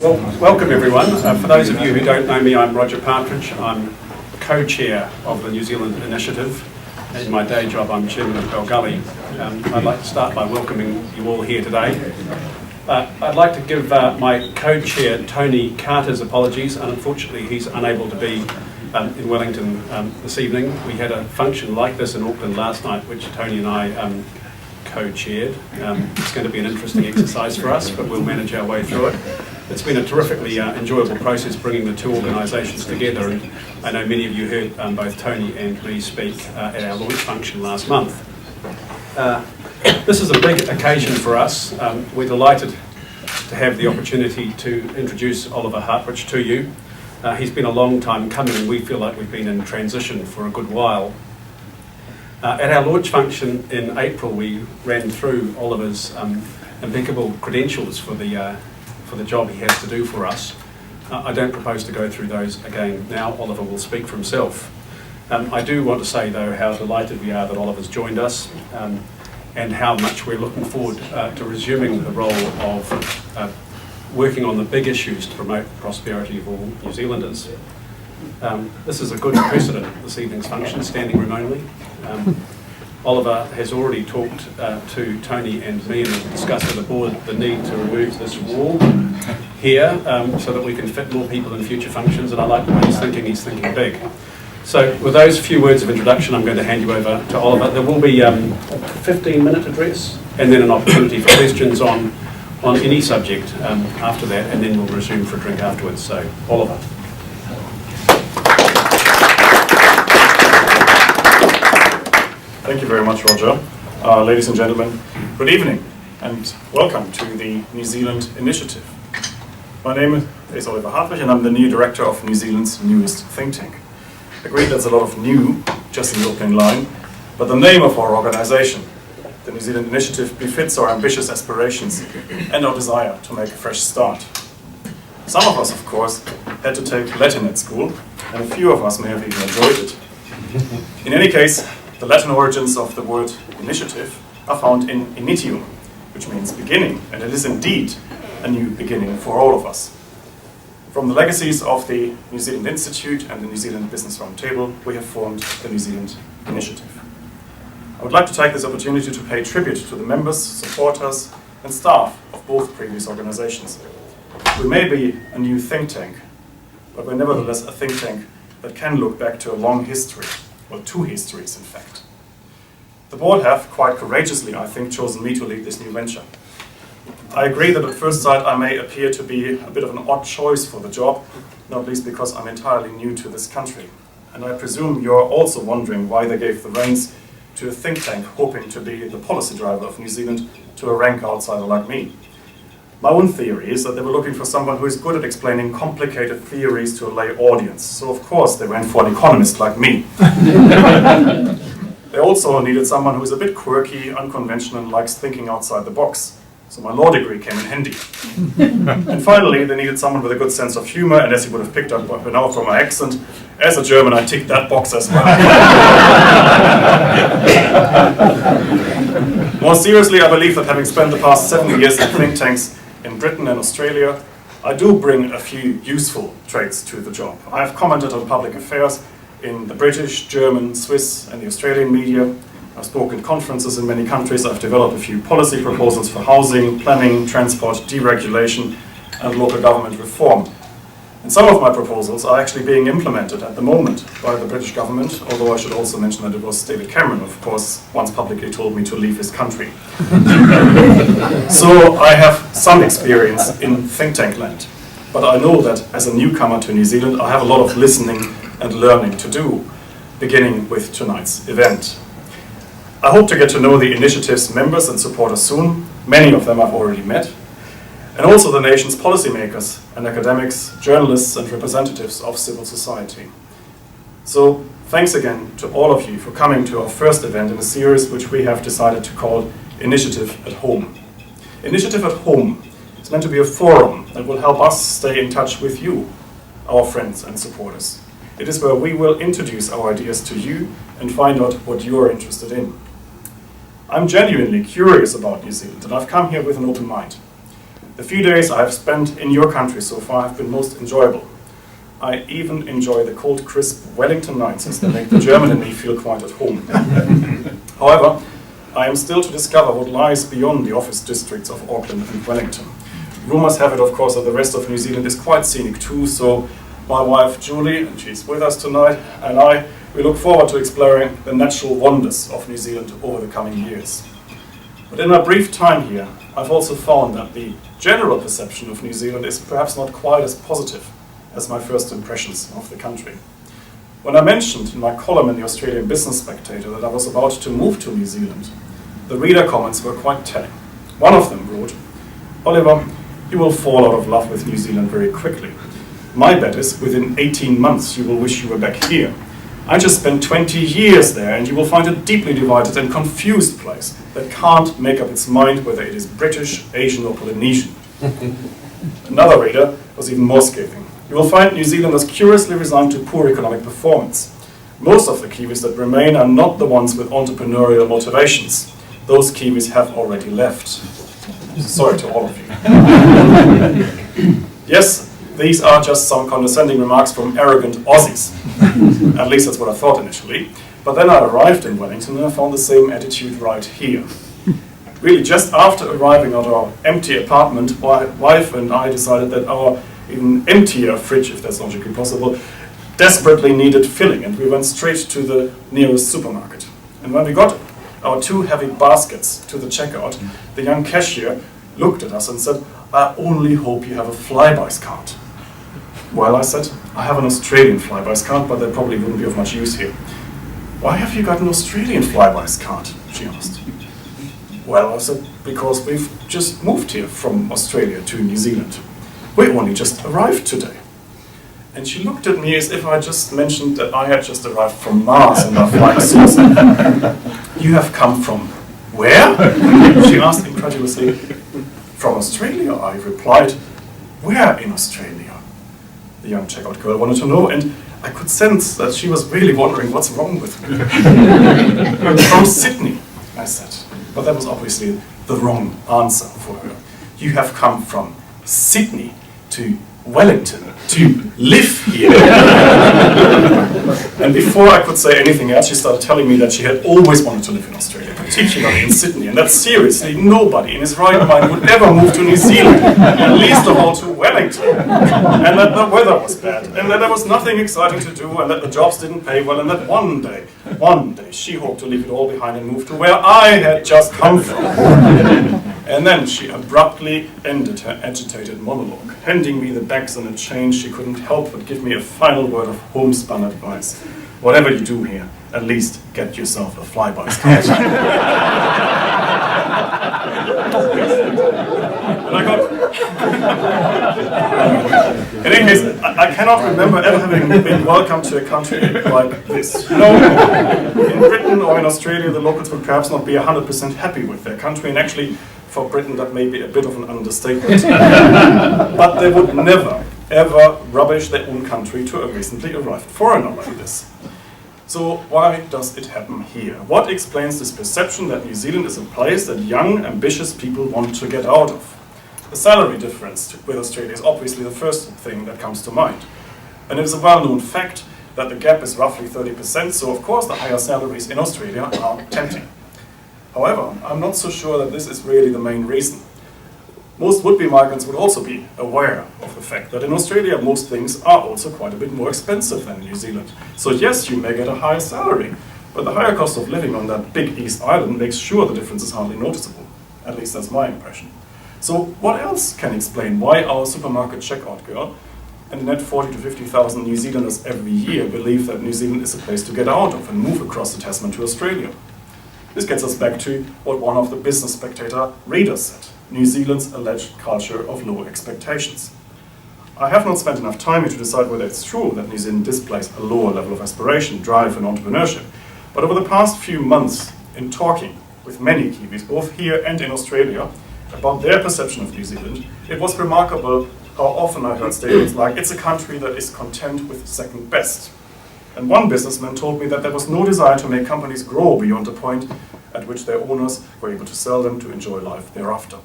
Well, welcome everyone. For those of you who don't know me, I'm Dr Hartwich. I'm co-chair of the New Zealand Initiative. In my day job, I'm chairman of Belgully. I'd like to start by welcoming you all here today. I'd like to give my co-chair Tony Carter's apologies, and unfortunately he's unable to be in Wellington this evening. We had a function like this in Auckland last night, which Tony and I co-chaired. It's going to be an interesting exercise for us, but we'll manage our way through it. It's been a terrifically enjoyable process bringing the two organisations together, and I know many of you heard both Tony and me speak at our launch function last month. This is a big occasion for us. We're delighted to have the opportunity to introduce Oliver Hartwich to you. He's been a long time coming, and we feel like we've been in transition for a good while. At our launch function in April, we ran through Oliver's impeccable credentials for the job he has to do for us. I don't propose to go through those again now. Oliver will speak for himself. I do want to say, though, how delighted we are that Oliver's joined us and how much we're looking forward to resuming the role of working on the big issues to promote the prosperity of all New Zealanders. This is a good precedent, this evening's function, standing room only. Oliver has already talked to Tony and me and discussed with the board the need to remove this wall here so that we can fit more people in future functions, and I like the way he's thinking big. So with those few words of introduction, I'm going to hand you over to Oliver. There will be a 15-minute address and then an opportunity for questions on any subject after that, and then we'll resume for a drink afterwards. So, Oliver. Thank you very much, Roger. Ladies and gentlemen, good evening and welcome to the New Zealand Initiative. My name is Oliver Hartwich and I'm the new director of New Zealand's newest think tank. Agreed, that's a lot of new, just in the opening line, but the name of our organisation, the New Zealand Initiative, befits our ambitious aspirations and our desire to make a fresh start. Some of us, of course, had to take Latin at school, and a few of us may have even enjoyed it. In any case, the Latin origins of the word initiative are found in initium, which means beginning, and it is indeed a new beginning for all of us. From the legacies of the New Zealand Institute and the New Zealand Business Roundtable, we have formed the New Zealand Initiative. I would like to take this opportunity to pay tribute to the members, supporters, and staff of both previous organizations. We may be a new think tank, but we're nevertheless a think tank that can look back to a long history. Well, two histories, in fact. The board have, quite courageously, I think, chosen me to lead this new venture. I agree that at first sight I may appear to be a bit of an odd choice for the job, not least because I'm entirely new to this country. And I presume you're also wondering why they gave the reins to a think tank hoping to be the policy driver of New Zealand to a rank outsider like me. My own theory is that they were looking for someone who is good at explaining complicated theories to a lay audience. So of course they went for an economist like me. They also needed someone who is a bit quirky, unconventional, and likes thinking outside the box. So my law degree came in handy. And finally, they needed someone with a good sense of humor, and as you would have picked up by now from my accent, as a German I ticked that box as well. More seriously, I believe that having spent the past 7 years in think tanks in Britain and Australia, I do bring a few useful traits to the job. I have commented on public affairs in the British, German, Swiss and the Australian media. I've spoken at conferences in many countries. I've developed a few policy proposals for housing, planning, transport, deregulation and local government reform. And some of my proposals are actually being implemented at the moment by the British government, although I should also mention that it was David Cameron, of course, once publicly told me to leave his country. So I have some experience in think tank land, but I know that as a newcomer to New Zealand, I have a lot of listening and learning to do, beginning with tonight's event. I hope to get to know the initiative's members and supporters soon. Many of them I've already met. And also the nation's policymakers and academics, journalists and representatives of civil society. So thanks again to all of you for coming to our first event in a series which we have decided to call Initiative at Home. Initiative at Home is meant to be a forum that will help us stay in touch with you, our friends and supporters. It is where we will introduce our ideas to you and find out what you're interested in. I'm genuinely curious about New Zealand and I've come here with an open mind. The few days I have spent in your country so far have been most enjoyable. I even enjoy the cold, crisp Wellington nights, as they make the German in me feel quite at home. However, I am still to discover what lies beyond the office districts of Auckland and Wellington. Rumours have it, of course, that the rest of New Zealand is quite scenic too, so my wife Julie, and she's with us tonight, and we look forward to exploring the natural wonders of New Zealand over the coming years. But in my brief time here, I've also found that the general perception of New Zealand is perhaps not quite as positive as my first impressions of the country. When I mentioned in my column in the Australian Business Spectator that I was about to move to New Zealand, the reader comments were quite telling. One of them wrote, "Oliver, you will fall out of love with New Zealand very quickly. My bet is within 18 months you will wish you were back here. I just spent 20 years there and you will find a deeply divided and confused place that can't make up its mind whether it is British, Asian or Polynesian." Another reader was even more scathing. "You will find New Zealanders curiously resigned to poor economic performance. Most of the Kiwis that remain are not the ones with entrepreneurial motivations. Those Kiwis have already left." Sorry to all of you. Yes, these are just some condescending remarks from arrogant Aussies. At least that's what I thought initially. But then I arrived in Wellington and I found the same attitude right here. Really, just after arriving at our empty apartment, my wife and I decided that our even emptier fridge, if that's logically possible, desperately needed filling, and we went straight to the nearest supermarket. And when we got our 2 heavy baskets to the checkout, the young cashier looked at us and said, "I only hope you have a Flybuys card." Well, I said, "I have an Australian Flybuys card, but that probably wouldn't be of much use here." "Why have you got an Australian Flybuys card?" she asked. Well, I said, "Because we've just moved here from Australia to New Zealand. We only just arrived today." And she looked at me as if I just mentioned that I had just arrived from Mars in our flying suits. "You have come from where?" she asked incredulously. "From Australia," I replied. "Where in Australia?" The young checkout girl wanted to know, and I could sense that she was really wondering what's wrong with me. "From Sydney," I said. But that was obviously the wrong answer for her. "You have come from Sydney to Wellington to live here." And before I could say anything else, she started telling me that she had always wanted to live in Australia, particularly in Sydney, and that seriously nobody in his right mind would ever move to New Zealand, and least of all to Wellington, and that the weather was bad, and that there was nothing exciting to do, and that the jobs didn't pay well, and that one day she hoped to leave it all behind and move to where I had just come from. And then she abruptly ended her agitated monologue, handing me the bags and a change. She couldn't help but give me a final word of homespun advice. "Whatever you do here, at least get yourself a Flybuys card." And I got... In any case, I cannot remember ever having been welcomed to a country like this. You know, in Britain or in Australia, the locals would perhaps not be 100% happy with their country, and actually, for Britain, that may be a bit of an understatement. But they would never, ever rubbish their own country to a recently arrived foreigner like this. So why does it happen here? What explains this perception that New Zealand is a place that young, ambitious people want to get out of? The salary difference with Australia is obviously the first thing that comes to mind. And it is a well-known fact that the gap is roughly 30%, so of course the higher salaries in Australia are tempting. However, I'm not so sure that this is really the main reason. Most would-be migrants would also be aware of the fact that in Australia most things are also quite a bit more expensive than in New Zealand. So yes, you may get a higher salary, but the higher cost of living on that big East Island makes sure the difference is hardly noticeable. At least that's my impression. So what else can explain why our supermarket checkout girl and the net 40 to 50,000 New Zealanders every year believe that New Zealand is a place to get out of and move across the Tasman to Australia? This gets us back to what one of the Business Spectator readers said: New Zealand's alleged culture of low expectations. I have not spent enough time here to decide whether it's true that New Zealand displays a lower level of aspiration, drive and entrepreneurship. But over the past few months, in talking with many Kiwis, both here and in Australia, about their perception of New Zealand, it was remarkable how often I heard statements like, "It's a country that is content with second best." And one businessman told me that there was no desire to make companies grow beyond the point at which their owners were able to sell them to enjoy life thereafter.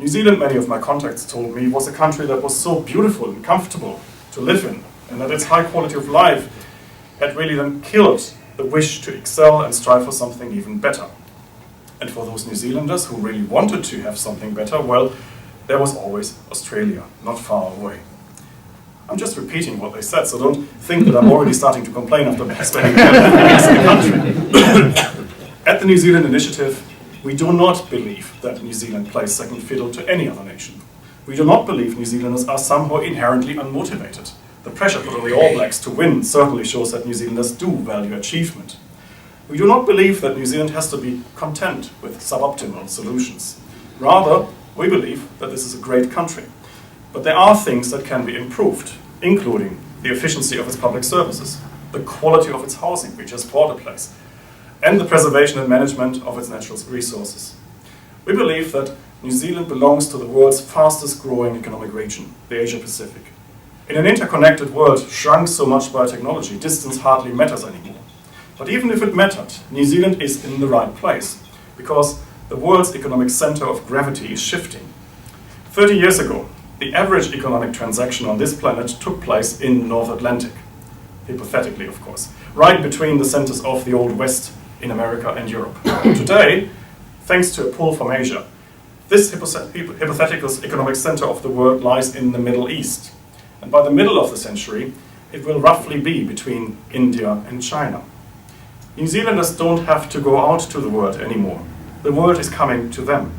New Zealand, many of my contacts told me, was a country that was so beautiful and comfortable to live in, and that its high quality of life had really then killed the wish to excel and strive for something even better. And for those New Zealanders who really wanted to have something better, well, there was always Australia, not far away. I'm just repeating what they said, so don't think that I'm already starting to complain after spending 10 weeks in the country. At the New Zealand Initiative, we do not believe that New Zealand plays second fiddle to any other nation. We do not believe New Zealanders are somehow inherently unmotivated. The pressure put on the All Blacks to win certainly shows that New Zealanders do value achievement. We do not believe that New Zealand has to be content with suboptimal solutions. Rather, we believe that this is a great country. But there are things that can be improved, including the efficiency of its public services, the quality of its housing, which has bought a place, and the preservation and management of its natural resources. We believe that New Zealand belongs to the world's fastest growing economic region, the Asia-Pacific. In an interconnected world shrunk so much by technology, distance hardly matters anymore. But even if it mattered, New Zealand is in the right place, because the world's economic center of gravity is shifting. 30 years ago, the average economic transaction on this planet took place in North Atlantic, hypothetically of course, right between the centers of the Old West in America and Europe. Today, thanks to a pull from Asia, this hypothetical economic center of the world lies in the Middle East. And by the middle of the century, it will roughly be between India and China. New Zealanders don't have to go out to the world anymore. The world is coming to them.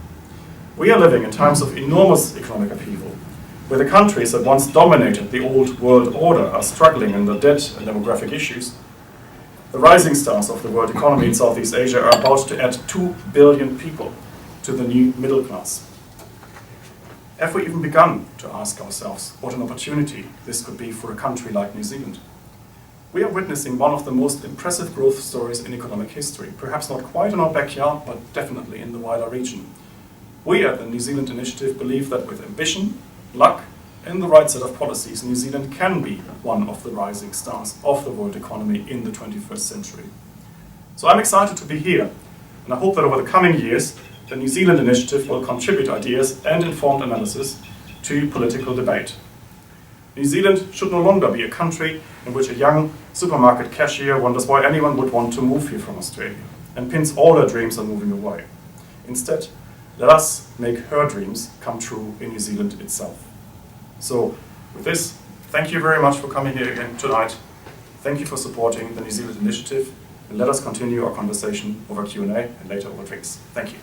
We are living in times of enormous economic upheaval, where the countries that once dominated the old world order are struggling under debt and demographic issues. The rising stars of the world economy in Southeast Asia are about to add 2 billion people to the new middle class. Have we even begun to ask ourselves what an opportunity this could be for a country like New Zealand? We are witnessing one of the most impressive growth stories in economic history, perhaps not quite in our backyard, but definitely in the wider region. We at the New Zealand Initiative believe that with ambition, luck, and the right set of policies, New Zealand can be one of the rising stars of the world economy in the 21st century. So I'm excited to be here, and I hope that over the coming years, the New Zealand Initiative will contribute ideas and informed analysis to political debate. New Zealand should no longer be a country in which a young supermarket cashier wonders why anyone would want to move here from Australia and pins all her dreams on moving away. Instead, let us make her dreams come true in New Zealand itself. So, with this, thank you very much for coming here again tonight. Thank you for supporting the New Zealand Initiative, and let us continue our conversation over Q&A and later over drinks. Thank you.